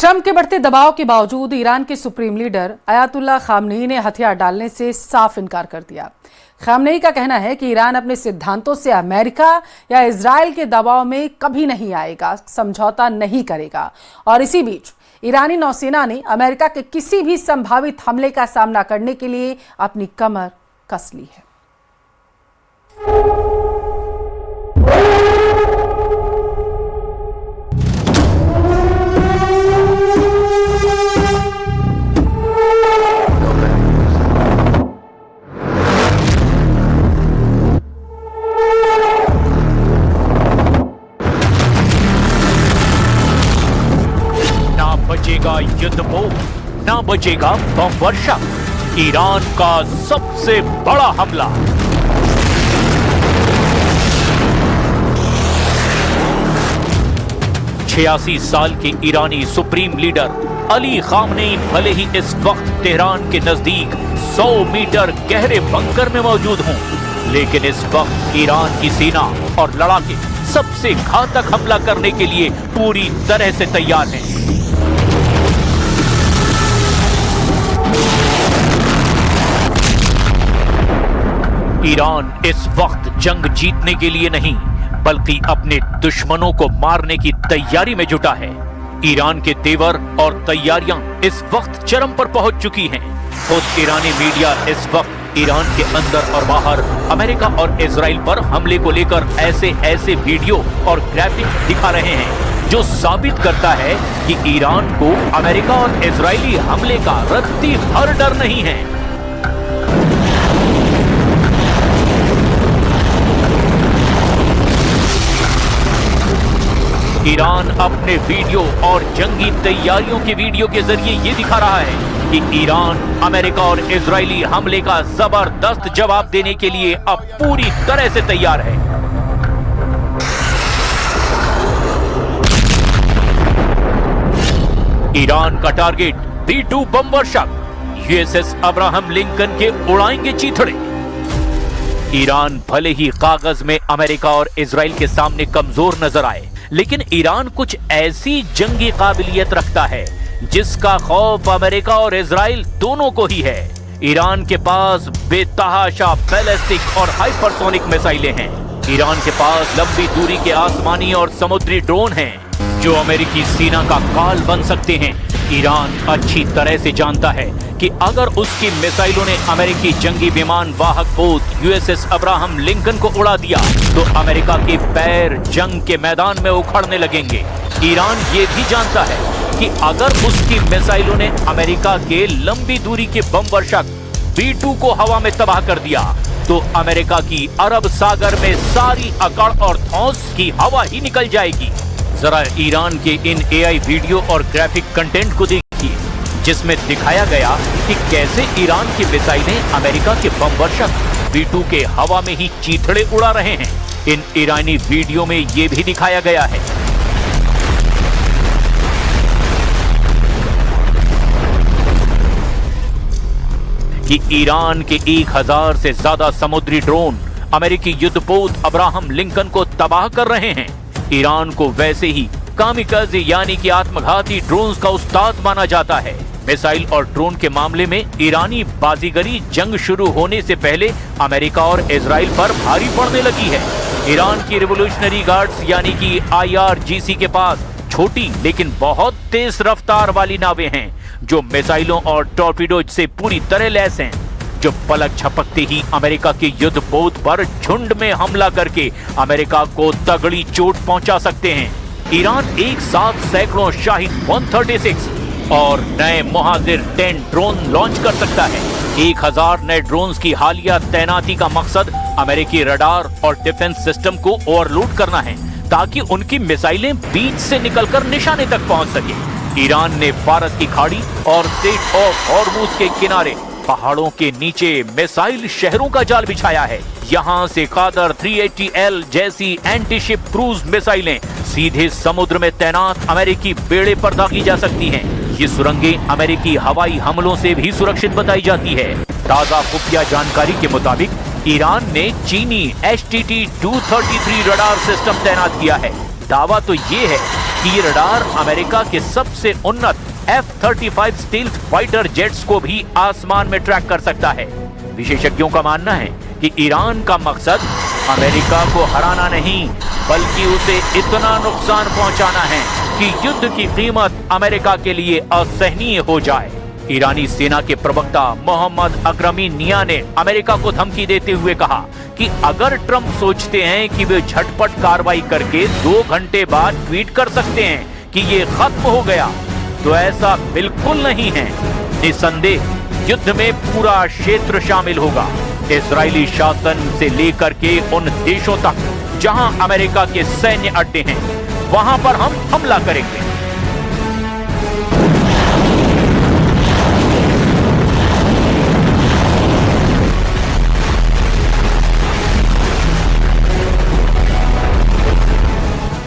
Trump के बढ़ते दबाव के बावजूद ईरान के सुप्रीम लीडर अयातुल्लाह खामनेई ने हथियार डालने से साफ इनकार कर दिया। खामनेई का कहना है कि ईरान अपने सिद्धांतों से अमेरिका या इजराइल के दबाव में कभी नहीं आएगा, समझौता नहीं करेगा। और इसी बीच ईरानी नौसेना ने अमेरिका के किसी भी संभावित हमले का सामना करने के लिए अपनी कमर कस ली है। बचेगा युद्धपोत, ना बचेगा बम वर्षा। ईरान का सबसे बड़ा हमला। छियासी साल के ईरानी सुप्रीम लीडर अली खामनेई भले ही इस वक्त तेहरान के नजदीक 100 मीटर गहरे बंकर में मौजूद हों, लेकिन इस वक्त ईरान की सेना और लड़ाके सबसे घातक हमला करने के लिए पूरी तरह से तैयार हैं। ईरान इस वक्त जंग जीतने के लिए नहीं, बल्कि अपने दुश्मनों को मारने की तैयारी में जुटा है। ईरान के तेवर और तैयारियां इस वक्त चरम पर पहुंच चुकी हैं। खुद ईरानी मीडिया इस वक्त ईरान के अंदर और बाहर अमेरिका और इजराइल पर हमले को लेकर ऐसे वीडियो और ग्राफिक्स दिखा रहे हैं, जो साबित करता है कि ईरान को अमेरिका और इजरायली हमले का रत्ती भर डर नहीं है। ईरान अपने वीडियो और जंगी तैयारियों के वीडियो के जरिए ये दिखा रहा है कि ईरान अमेरिका और इजरायली हमले का जबरदस्त जवाब देने के लिए अब पूरी तरह से तैयार है। ईरान का टारगेट B-2 बम वर्षक USS अब्राहम लिंकन के उड़ाएंगे चीथड़े। ईरान भले ही कागज में अमेरिका और इजराइल के सामने कमजोर नजर आए, लेकिन ईरान कुछ ऐसी जंगी काबिलियत रखता है जिसका खौफ अमेरिका और इजराइल दोनों को ही है। ईरान के पास बेतहाशा बैलिस्टिक और हाइपरसोनिक मिसाइलें हैं। ईरान के पास लंबी दूरी के आसमानी और समुद्री ड्रोन हैं, जो अमेरिकी सेना का काल बन सकते हैं। ईरान अच्छी तरह से जानता है कि अगर उसकी मिसाइलों ने अमेरिकी जंगी विमान वाहक पोत USS अब्राहम लिंकन को उड़ा दिया तो अमेरिका के पैर जंग के मैदान में उखड़ने लगेंगे। ईरान ये भी जानता है कि अगर उसकी मिसाइलों ने अमेरिका के लंबी दूरी के बम वर्षक B-2 को हवा में तबाह कर दिया तो अमेरिका की अरब सागर में सारी अकड़ और धौंस की हवा ही निकल जाएगी। जरा ईरान के इन AI वीडियो और ग्राफिक कंटेंट को देखिए, जिसमें दिखाया गया कि कैसे ईरान की मिसाइलें अमेरिका के बम वर्षक B-2 के हवा में ही चीथड़े उड़ा रहे हैं। इन ईरानी वीडियो में यह भी दिखाया गया है कि ईरान के 1000 से ज्यादा समुद्री ड्रोन अमेरिकी युद्धपोत अब्राहम लिंकन को तबाह कर रहे हैं। ईरान को वैसे ही कामिकाज़े यानी कि आत्मघाती ड्रोन्स का उस्ताद माना जाता है। मिसाइल और ड्रोन के मामले में ईरानी बाजीगरी जंग शुरू होने से पहले अमेरिका और इजराइल पर भारी पड़ने लगी है। ईरान की रिवोल्यूशनरी गार्ड्स यानी कि IRGC के पास छोटी लेकिन बहुत तेज रफ्तार वाली नावें हैं, जो मिसाइलों और टॉर्पीडोज से पूरी तरह लैस हैं, जो पलक झपकते ही अमेरिका के युद्धपोत पर झुंड में हमला करके अमेरिका को तगड़ी चोट पहुंचा सकते हैं। ईरान एक साथ सैकड़ों शाहिद 136 और नए मुहाजिर 10 ड्रोन लॉन्च कर सकता है। 1000 नए ड्रोन्स की हालिया तैनाती का मकसद अमेरिकी रडार और डिफेंस सिस्टम को ओवरलोड करना है, ताकि उनकी मिसाइलें बीच से निकलकर निशाने तक पहुंच सके। ईरान ने फारस की खाड़ी और स्ट्रेट ऑफ हॉर्मुज के किनारे पहाड़ों के नीचे मिसाइल शहरों का जाल बिछाया है। यहाँ से कादर 380L जैसी एंटी शिप क्रूज मिसाइलें सीधे समुद्र में तैनात अमेरिकी बेड़े पर दागी जा सकती हैं। ये सुरंगें अमेरिकी हवाई हमलों से भी सुरक्षित बताई जाती है। ताजा खुफिया जानकारी के मुताबिक ईरान ने चीनी HTT-233 रडार सिस्टम तैनात किया है। दावा तो ये है कि ये रडार अमेरिका के सबसे उन्नत F-35 स्टील्थ फाइटर जेट्स को भी आसमान में ट्रैक कर सकता है। विशेषज्ञों का मानना है कि ईरान का मकसद अमेरिका को हराना नहीं, बल्कि उसे इतना नुकसान पहुंचाना है कि युद्ध की कीमत अमेरिका के लिए असहनीय हो जाए। ईरानी सेना के प्रवक्ता मोहम्मद अकरमी निया ने अमेरिका को धमकी देते हुए कहा कि अगर ट्रंप सोचते हैं कि वे झटपट कार्रवाई करके 2 घंटे बाद ट्वीट कर सकते हैं कि ये खत्म हो गया, तो ऐसा बिल्कुल नहीं है। निसंदेह युद्ध में पूरा क्षेत्र शामिल होगा, इजरायली शासन से लेकर के उन देशों तक जहां अमेरिका के सैन्य अड्डे हैं, वहां पर हम हमला करेंगे।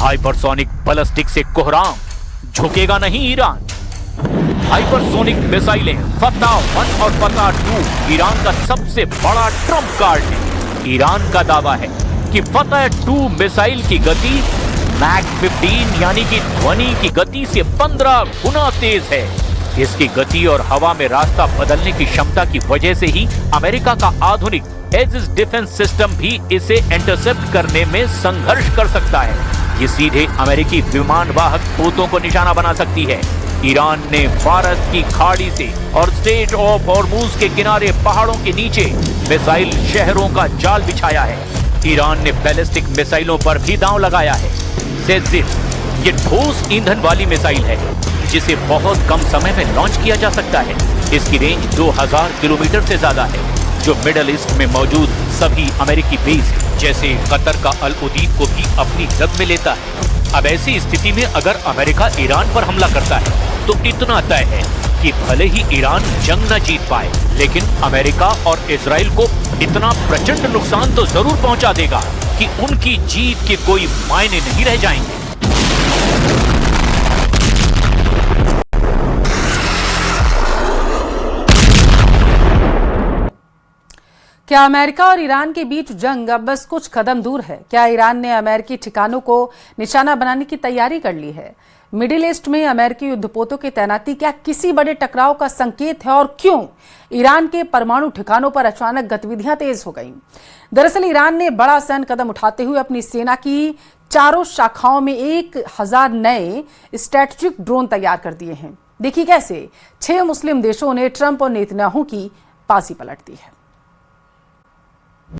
हाइपरसोनिक बैलिस्टिक से कोहराम, झुकेगा नहीं ईरान। हाइपरसोनिक मिसाइलें फतह 1 और फतह 2 ईरान का सबसे बड़ा ट्रम्प कार्ड है। ईरान का दावा है कि फतह 2 मिसाइल की गति मैक 15 यानी कि ध्वनि की गति से 15 गुना तेज है। इसकी गति और हवा में रास्ता बदलने की क्षमता की वजह से ही अमेरिका का आधुनिक एजिस डिफेंस सिस्टम भी इसे इंटरसेप्ट करने में संघर्ष कर सकता है। ये सीधे अमेरिकी विमान वाहक पोतों को निशाना बना सकती है। ईरान ने फारस की खाड़ी से और स्ट्रेट ऑफ हॉर्मुज के किनारे पहाड़ों के नीचे मिसाइल शहरों का जाल बिछाया है। ईरान ने बैलिस्टिक मिसाइलों पर भी दांव लगाया है। सेजिर ये ठोस ईंधन वाली मिसाइल है जिसे बहुत कम समय में लॉन्च किया जा सकता है। इसकी रेंज 2000 किलोमीटर से ज्यादा है, जो मिडल ईस्ट में मौजूद सभी अमेरिकी बेस जैसे कतर का अल उदीद को भी अपनी जद में लेता है। अब ऐसी स्थिति में अगर अमेरिका ईरान पर हमला करता है तो इतना तय है कि भले ही ईरान जंग न जीत पाए, लेकिन अमेरिका और इजराइल को इतना प्रचंड नुकसान तो जरूर पहुंचा देगा कि उनकी जीत के कोई मायने नहीं रह जाएंगे। क्या अमेरिका और ईरान के बीच जंग अब बस कुछ कदम दूर है? क्या ईरान ने अमेरिकी ठिकानों को निशाना बनाने की तैयारी कर ली है? मिडिल ईस्ट में अमेरिकी युद्धपोतों की तैनाती क्या किसी बड़े टकराव का संकेत है? और क्यों ईरान के परमाणु ठिकानों पर अचानक गतिविधियां तेज हो गईं? दरअसल ईरान ने बड़ा सैन्य कदम उठाते हुए अपनी सेना की चारों शाखाओं में 1000 नए स्ट्रैटेजिक ड्रोन तैयार कर दिए हैं। देखिए कैसे 6 मुस्लिम देशों ने ट्रंप और नेतन्याहू की बाजी पलट दी है।